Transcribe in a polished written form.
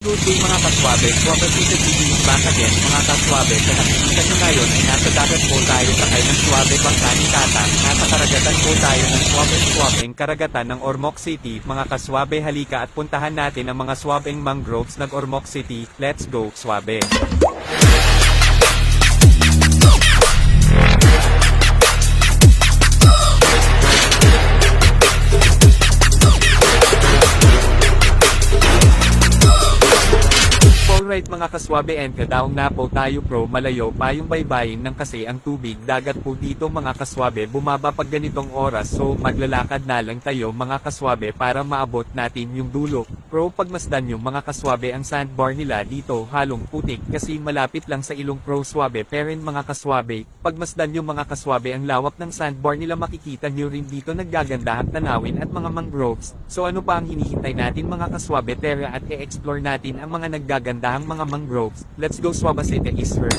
Good day mga kaswabe, Swabapita TV is back again mga kaswabe. Sa nakikita nyo ngayon ay nasa dagat po tayo sakay ng swabe bangka ni Tata. Nasa karagatan po tayo ng swabeng karagatan ng Ormoc City. Mga kaswabe, halika at puntahan natin ang mga swabeng mangroves ng Ormoc City. Let's go, swabe! Alright mga kaswabe, and kadaong na po tayo pro, malayo pa yung baybayin ng kasi ang tubig dagat po dito mga kaswabe bumaba pag ganitong oras, so maglalakad na lang tayo mga kaswabe para maabot natin yung dulo. Pro, pagmasdan nyo mga kaswabe ang sandbar nila dito halong putik kasi malapit lang sa ilong pro swabe. Pero mga kaswabe, pagmasdan nyo mga kaswabe ang lawak ng sandbar nila, makikita nyo rin dito naggagandahang tanawin at mga mangroves. So ano pa ang hinihintay natin mga kaswabe, tara at i-explore natin ang mga naggagandahang mga mangroves. Let's go, Swaba City is here.